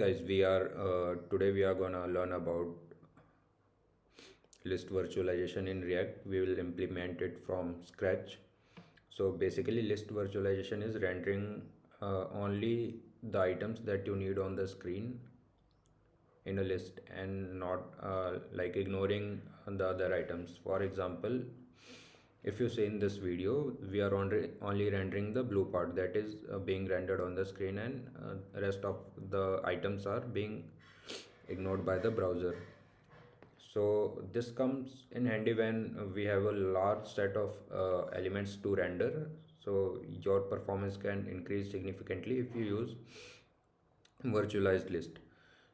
Guys, today we are gonna learn about list virtualization in React. We will implement it from scratch. So basically, list virtualization is rendering only the items that you need on the screen in a list and not like ignoring the other items. For example, if you see in this video, we are only rendering the blue part that is being rendered on the screen, and rest of the items are being ignored by the browser. So this comes in handy when we have a large set of elements to render. So your performance can increase significantly if you use virtualized list.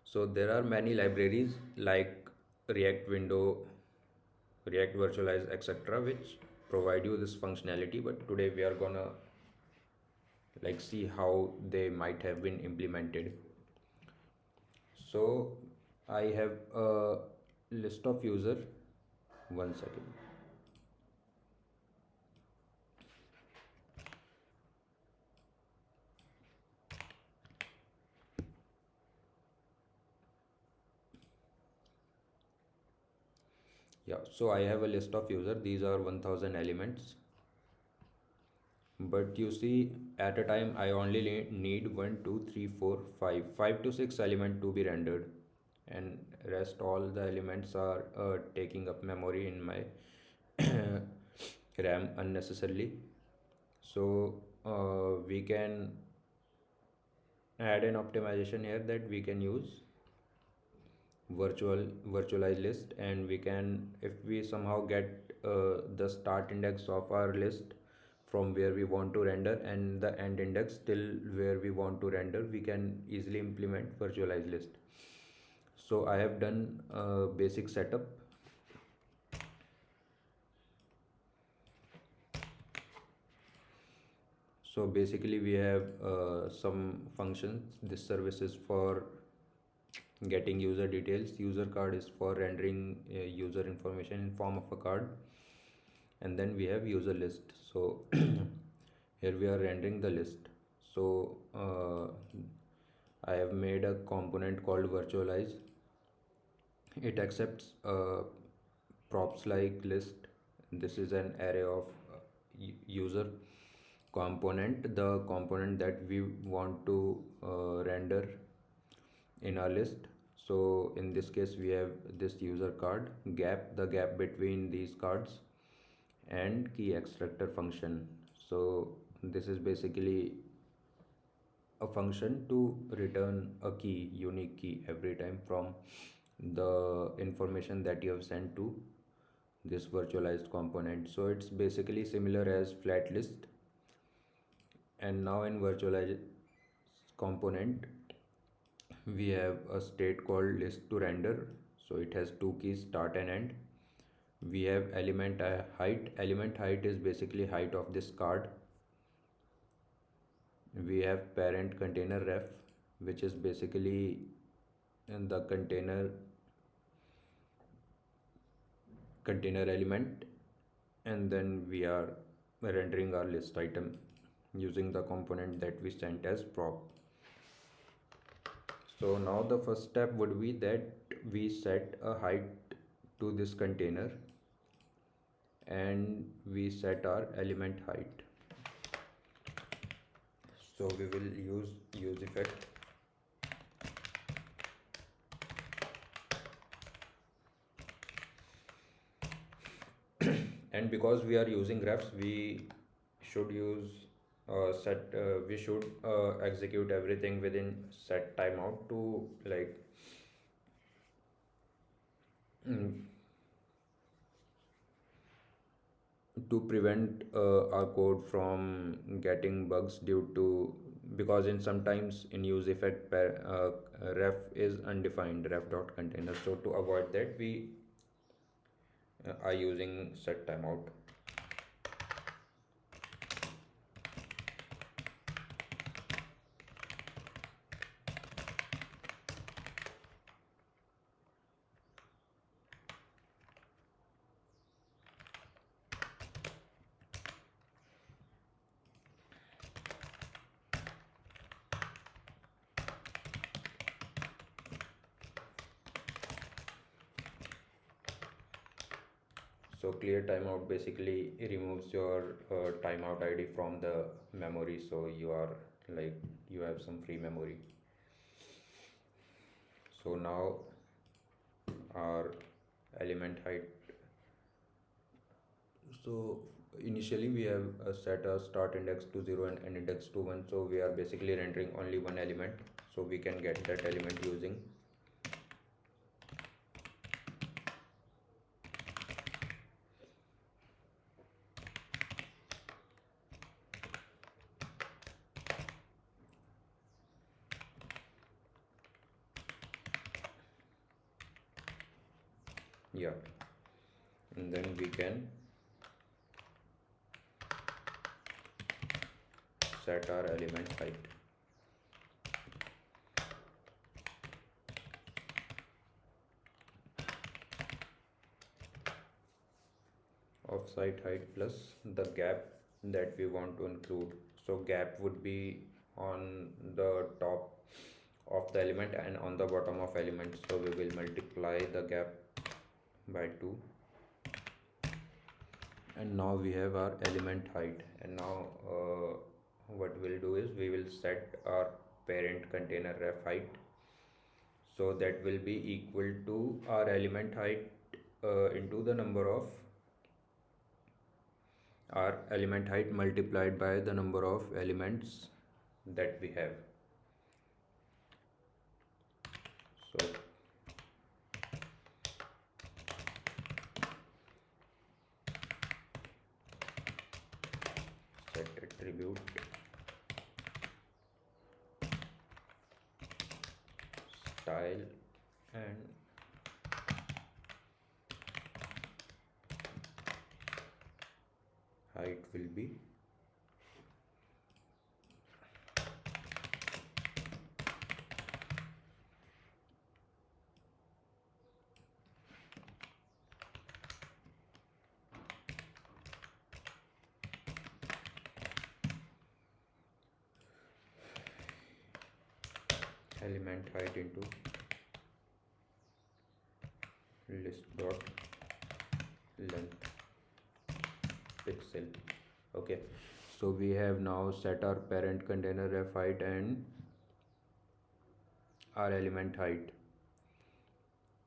So there are many libraries like React Window, React Virtualize, etc., which provide you this functionality. But today we are gonna like see how they might have been implemented. So I have a list of user. One second. Yeah, so I have a list of user. These are 1000 elements. But you see, at a time, I only need 1, 2, 3, 4, 5, 5 to 6 element to be rendered. And rest all the elements are taking up memory in my RAM unnecessarily. So we can add an optimization here that we can use virtualized list, and we can, if we somehow get the start index of our list from where we want to render and the end index till where we want to render, we can easily implement virtualized list. So I have done a basic setup. So basically we have some functions. This service is for getting user details. User card is for rendering user information in form of a card. And then we have user list. So here we are rendering the list. So I have made a component called virtualize. It accepts props like list. This is an array of user component, the component that we want to render in our list. So in this case we have this user card, gap, the gap between these cards, and key extractor function. So this is basically a function to return a key, unique key, every time from the information that you have sent to this virtualized component. So it's basically similar as flat list. And now in virtualized component we have a state called list to render. So it has two keys, start and end. We have element height. Element height is basically height of this card. We have parent container ref, which is basically in the container element, and then we are rendering our list item using the component that we sent as prop. So now the first step would be that we set a height to this container and we set our element height. So we will use effect. And because we are using refs, we should use we should execute everything within set timeout to like mm, to prevent our code from getting bugs due to, because in sometimes in use effect ref is undefined, ref dot container. So to avoid that, we are using set timeout. So clear timeout basically removes your timeout ID from the memory, so you are like you have some free memory. So now our element height. So initially we have set a start index to 0 and end index to 1. So we are basically rendering only one element. So we can get that element using yeah, and then we can set our element height. Offsite height plus the gap that we want to include. So gap would be on the top of the element and on the bottom of element, so we will multiply the gap by 2. And now we have our element height, and now what we'll do is we will set our parent container ref height, so that will be equal to our element height into the number of our element height multiplied by the number of elements that we have. So set attribute style and height will be element height into list dot length pixel. Okay, so we have now set our parent container ref height and our element height,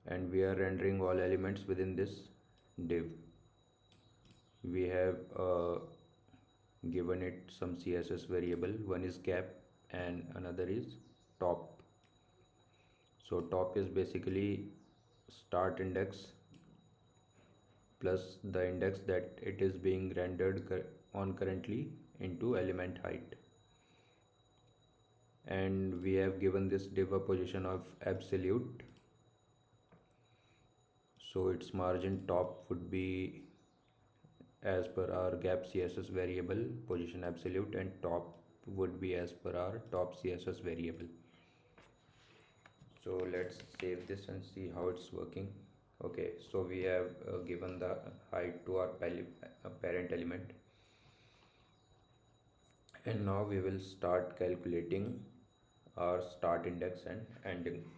and we are rendering all elements within this div. We have given it some css variable. One is gap and another is top. So top is basically start index plus the index that it is being rendered on currently into element height, and we have given this div a position of absolute, so its margin top would be as per our gap css variable position absolute, and top would be as per our top css variable. So let's save this and see how it's working. Okay, so we have given the height to our parent element, and now we will start calculating our start index and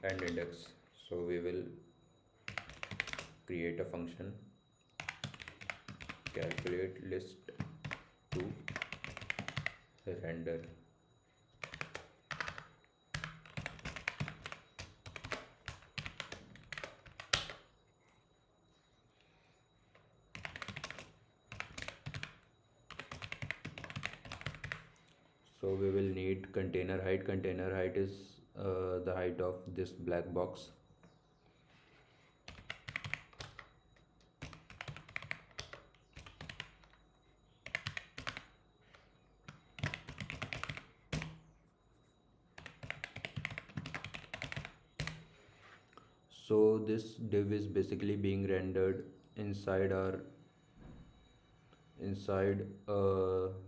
end index. So we will create a function calculate list to render. So we will need container height. Container height is the height of this black box. So this div is basically being rendered inside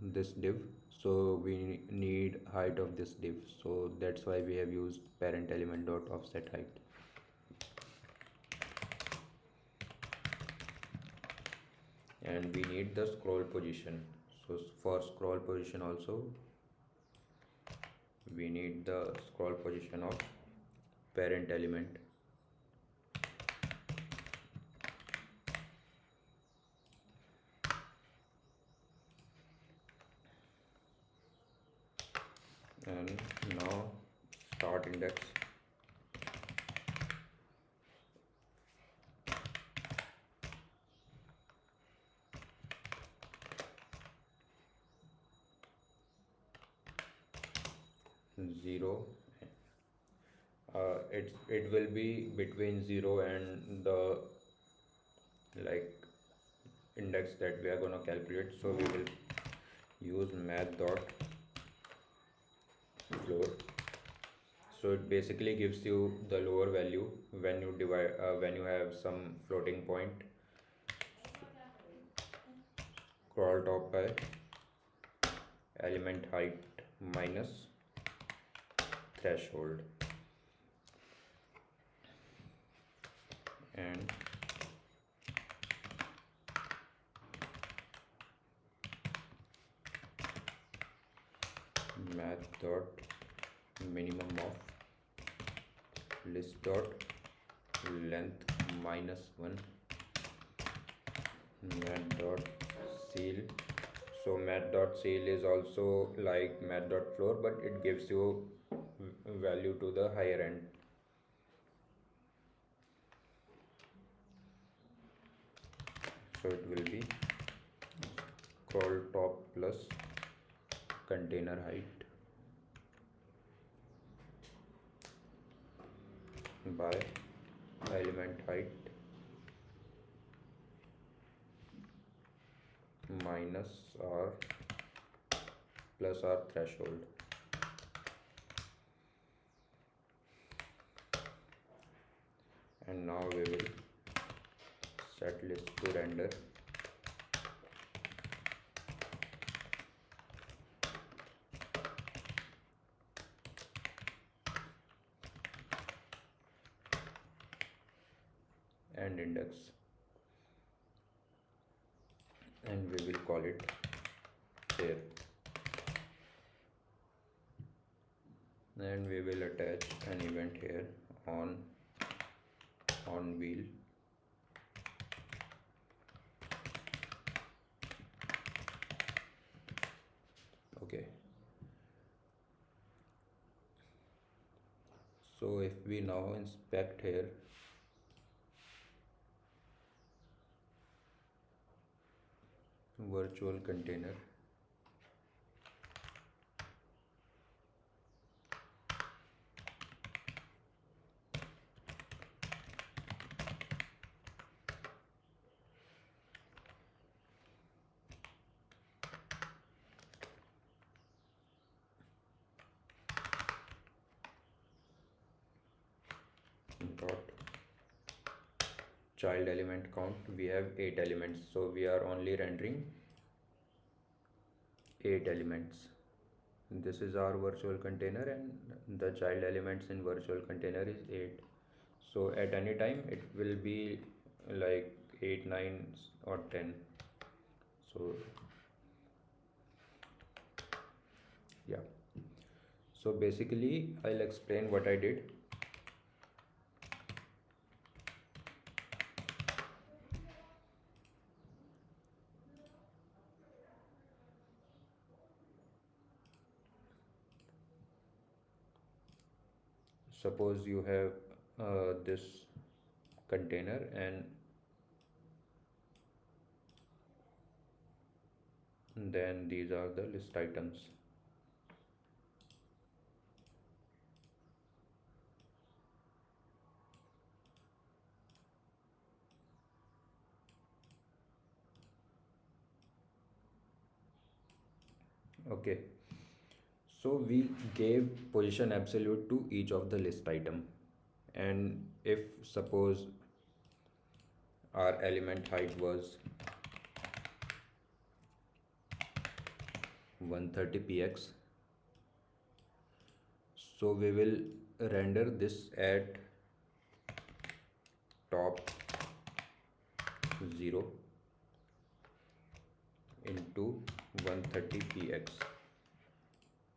this div, so we need height of this div, so that's why we have used parent element dot offset height. And we need the scroll position, so for scroll position also we need the scroll position of parent element. And now start index. Zero. It will be between 0 and the like index that we are going to calculate. So we will use math dot floor. So it basically gives you the lower value when you divide when you have some floating point. Crawl top by element height minus threshold, and math dot minimum of list dot length minus 1, math dot seal. So math dot seal is also like math dot floor, but it gives you value to the higher end. So it will be crawl top plus container height by element height minus r plus r threshold. And now we will set list to render. And index, and we will call it here, and we will attach an event here on wheel. Okay, so if we now inspect here, virtual container, dot child element count, we have 8 elements, so we are only rendering 8 elements. This is our virtual container, and the child elements in virtual container is 8. So at any time it will be like 8, 9 or 10. So yeah, so basically I'll explain what I did. Suppose you have this container, and then these are the list items. Okay, so we gave position absolute to each of the list item, and if suppose our element height was 130 px, so we will render this at top 0 into 130 px.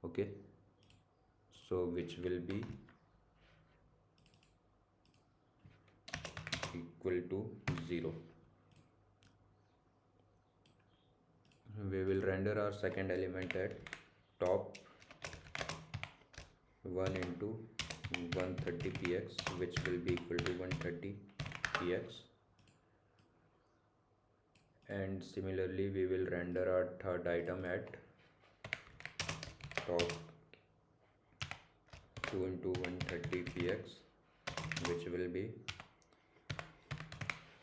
Okay, so which will be equal to 0. We will render our second element at top 1 into 130 px, which will be equal to 130 px. And similarly we will render our third item at top 2 into 130 px, which will be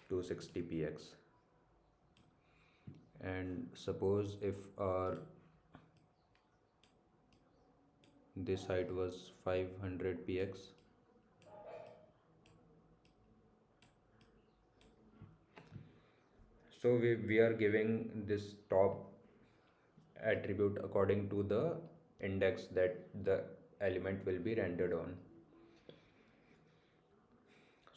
260 px. And suppose if our this height was 500 px, so we are giving this top attribute according to the index that the element will be rendered on.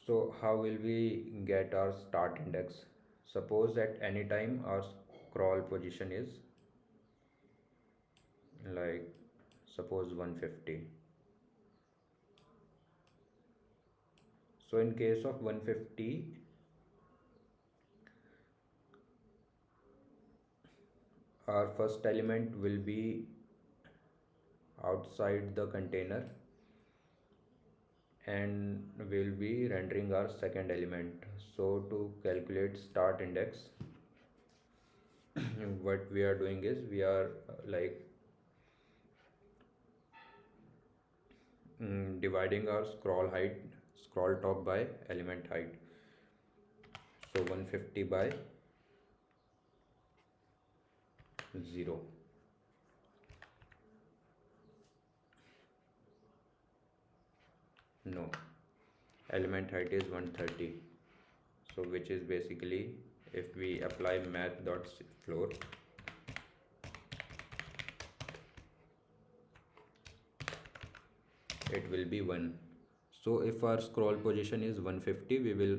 So how will we get our start index? Suppose at any time our scroll position is like, suppose 150. So in case of 150, our first element will be outside the container and we'll be rendering our second element. So to calculate start index, what we are doing is we are dividing our scroll top by element height. So 150 by 0. No, element height is 130. So which is basically, if we apply math.floor, it will be 1. So if our scroll position is 150, we will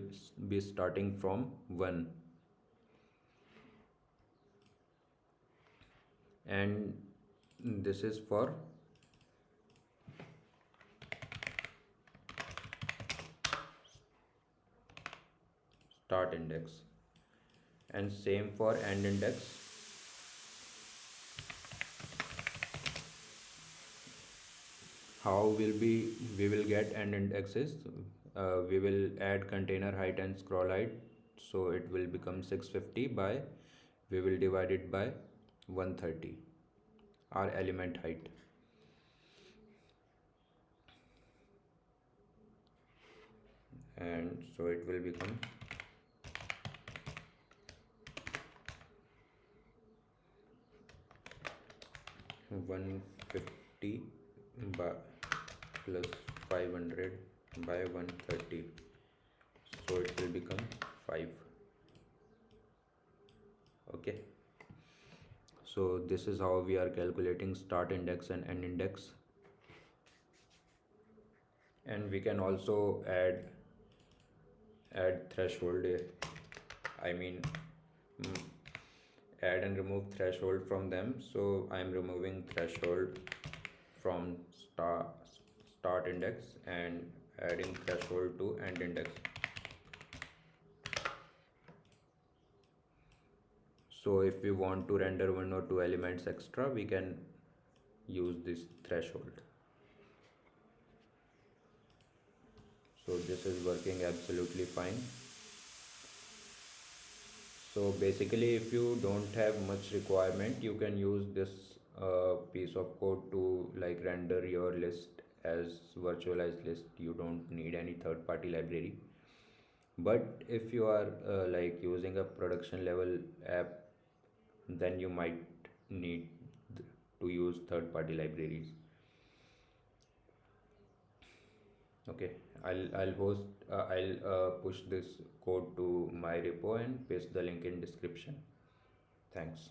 be starting from 1. And this is for start index, and same for end index. How will we will get end indexes? We will add container height and scroll height, so it will become 650 by, we will divide it by 130, our element height. And so it will become 150 by plus 500 by 130, so it will become 5. Okay, so this is how we are calculating start index and end index. And we can also add threshold, I mean mm, add and remove threshold from them. So I am removing threshold from start index and adding threshold to end index. So if we want to render 1 or 2 elements extra, we can use this threshold. So this is working absolutely fine. So basically, if you don't have much requirement, you can use this piece of code to render your list as virtualized list. You don't need any third-party library. But if you are using a production level app, then you might need to use third-party libraries. Okay, I'll push this code to my repo and paste the link in description. Thanks.